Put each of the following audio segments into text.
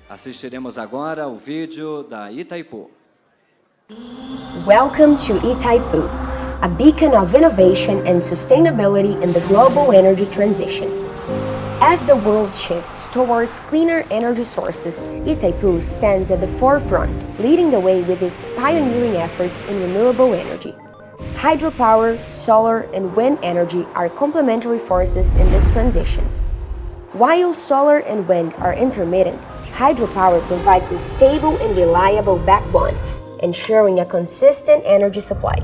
Assistiremos agora o vídeo da Itaipu. Welcome to Itaipu, a beacon of innovation and sustainability in the global energy transition. As the world shifts towards cleaner energy sources, Itaipu stands at the forefront, leading the way with its pioneering efforts in renewable energy. Hydropower, solar, and wind energy are complementary forces in this transition. While solar and wind are intermittent, hydropower provides a stable and reliable backbone, ensuring a consistent energy supply.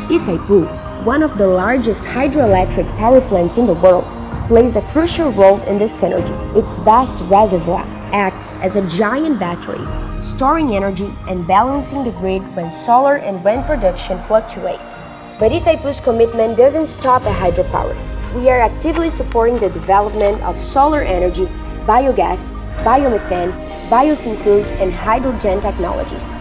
Itaipu, one of the largest hydroelectric power plants in the world, plays a crucial role in this synergy. Its vast reservoir acts as a giant battery, storing energy and balancing the grid when solar and wind production fluctuate. But Itaipu's commitment doesn't stop at hydropower. We are actively supporting the development of solar energy, biogas, biomethane, biosyncrude, and hydrogen technologies.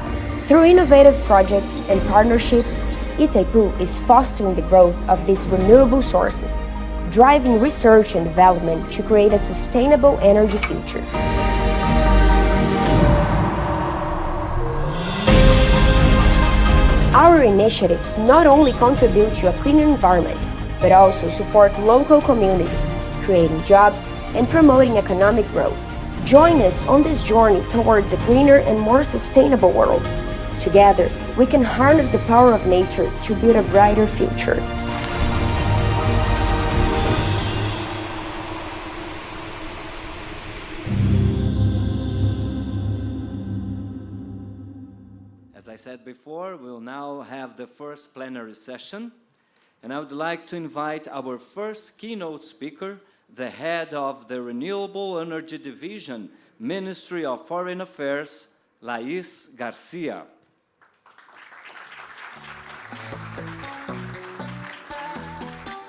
Through innovative projects and partnerships, Itaipu is fostering the growth of these renewable sources, driving research and development to create a sustainable energy future. Our initiatives not only contribute to a cleaner environment, but also support local communities, creating jobs and promoting economic growth. Join us on this journey towards a greener and more sustainable world. Together, we can harness the power of nature to build a brighter future. As I said before, we'll now have the first plenary session, and I would like to invite our first keynote speaker, the head of the Renewable Energy Division, Ministry of Foreign Affairs, Lais Garcia.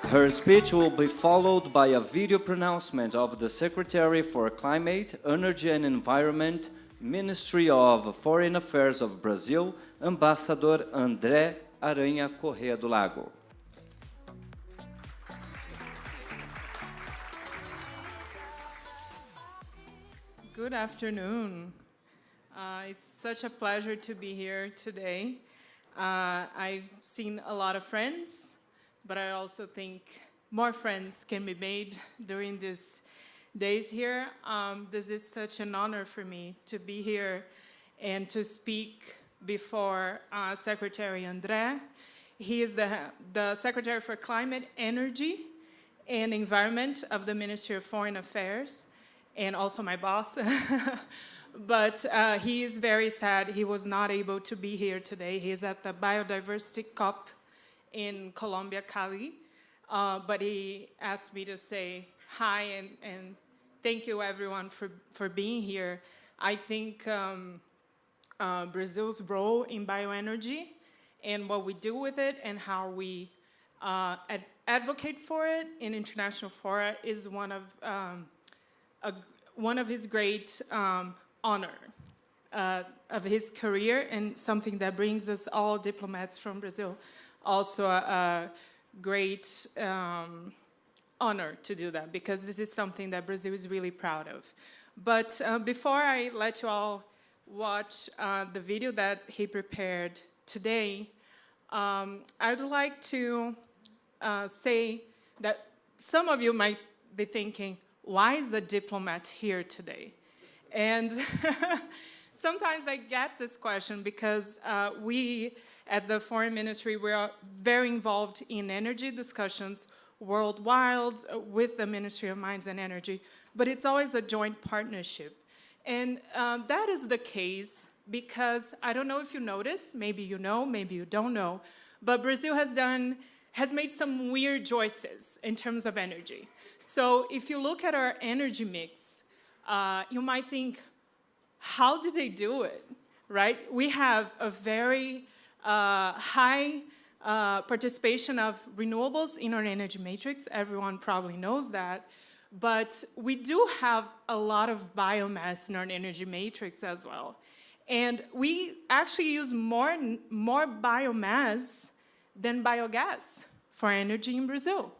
Her speech will be followed by a video pronouncement of the Secretary for Climate, Energy and Environment, Ministry of Foreign Affairs of Brazil, Ambassador André Aranha Correa do Lago. Good afternoon. It's such a pleasure to be here today. I've seen a lot of friends, but I also think more friends can be made during these days here. This is such an honor for me to be here and to speak before Secretary André. He is the Secretary for Climate, Energy, and Environment of the Ministry of Foreign Affairs, and also my boss. But he is very sad he was not able to be here today. He is at the Biodiversity COP in Colombia, Cali. But he asked me to say hi and thank you everyone for being here. I think Brazil's role in bioenergy and what we do with it and how we advocate for it in international fora is one of his great honor of his career, and something that brings us all diplomats from Brazil also a great honor to do that, because this is something that Brazil is really proud of. But before I let you all watch the video that he prepared today, I would like to say that some of you might be thinking, why is a diplomat here today? And sometimes I get this question because we at the Foreign Ministry, we are very involved in energy discussions worldwide with the Ministry of Mines and Energy, but it's always a joint partnership. And that is the case because, I don't know if you noticed, maybe you know, maybe you don't know, but Brazil has made some weird choices in terms of energy. So if you look at our energy mix, you might think, how did they do it, right? We have a very high participation of renewables in our energy matrix. Everyone probably knows that. But we do have a lot of biomass in our energy matrix as well. And we actually use more biomass than biogas for energy in Brazil.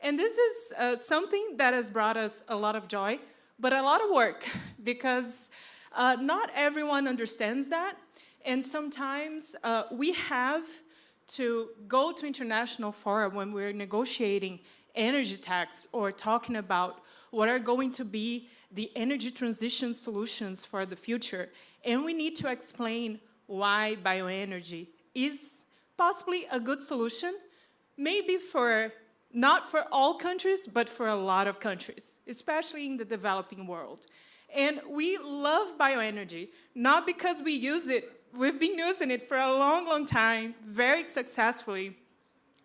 And this is something that has brought us a lot of joy, but a lot of work, because not everyone understands that. And sometimes we have to go to international fora when we're negotiating energy tax or talking about what are going to be the energy transition solutions for the future. And we need to explain why bioenergy is possibly a good solution, maybe not for all countries, but for a lot of countries, especially in the developing world. And we love bioenergy, not because we use it. We've been using it for a long, long time, very successfully,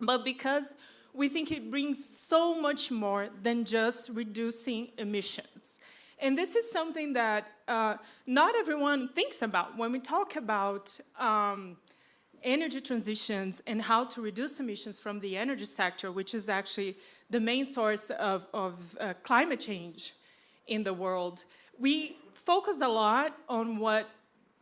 but because we think it brings so much more than just reducing emissions. And this is something that not everyone thinks about when we talk about energy transitions and how to reduce emissions from the energy sector, which is actually the main source of climate change in the world. We focus a lot on what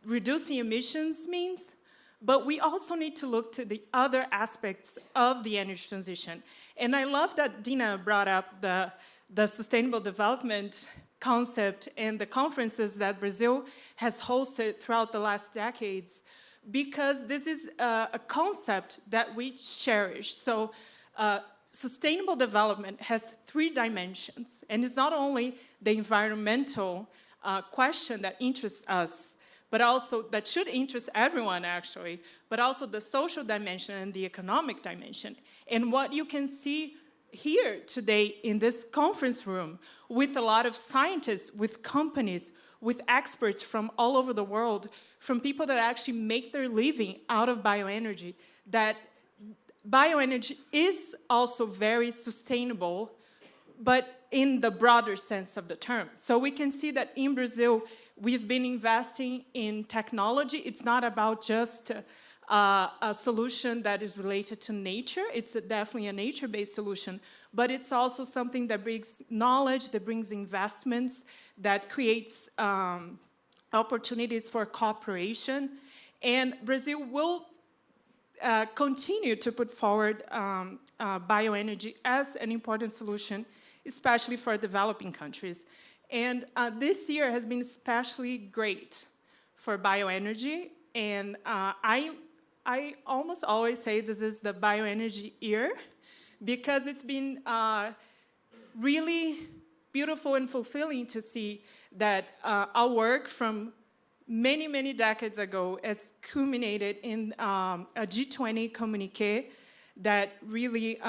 reducing emissions means, but we also need to look to the other aspects of the energy transition. And I love that Dina brought up the sustainable development concept and the conferences that Brazil has hosted throughout the last decades, because this is a concept that we cherish. So sustainable development has 3 dimensions, and it's not only the environmental question that interests us, but also that should interest everyone, actually, but also the social dimension and the economic dimension. And what you can see here today in this conference room with a lot of scientists, with companies, with experts from all over the world, from people that actually make their living out of bioenergy, that bioenergy is also very sustainable, but in the broader sense of the term. So we can see that in Brazil, we've been investing in technology. It's not about just a solution that is related to nature. It's definitely a nature-based solution, but it's also something that brings knowledge, that brings investments, that creates opportunities for cooperation. And Brazil will continue to put forward bioenergy as an important solution, especially for developing countries. And this year has been especially great for bioenergy. And I almost always say this is the bioenergy year, because it's been really beautiful and fulfilling to see that our work from many, many decades ago has culminated in a G20 communiqué that really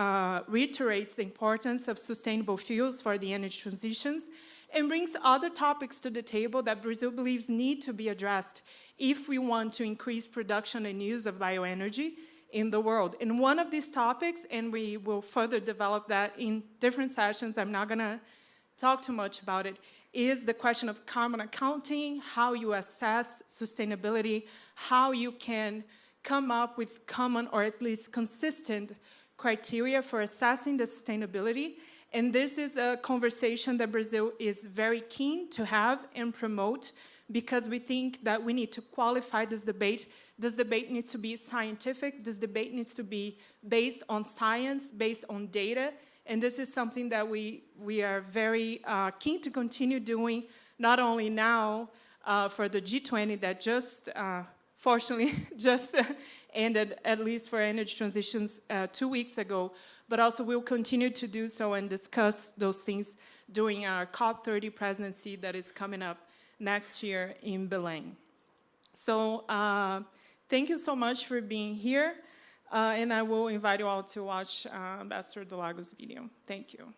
reiterates the importance of sustainable fuels for the energy transitions and brings other topics to the table that Brazil believes need to be addressed if we want to increase production and use of bioenergy in the world. And one of these topics, and we will further develop that in different sessions, I'm not going to talk too much about it, is the question of carbon accounting, how you assess sustainability, how you can come up with common or at least consistent criteria for assessing the sustainability. And this is a conversation that Brazil is very keen to have and promote, because we think that we need to qualify this debate. This debate needs to be scientific. This debate needs to be based on science, based on data. And this is something that we are very keen to continue doing, not only now for the G20 that just, fortunately, just ended, at least for energy transitions 2 weeks ago, but also we'll continue to do so and discuss those things during our COP30 presidency that is coming up next year in Belém. So thank you so much for being here. And I will invite you all to watch Ambassador Delagos' video. Thank you.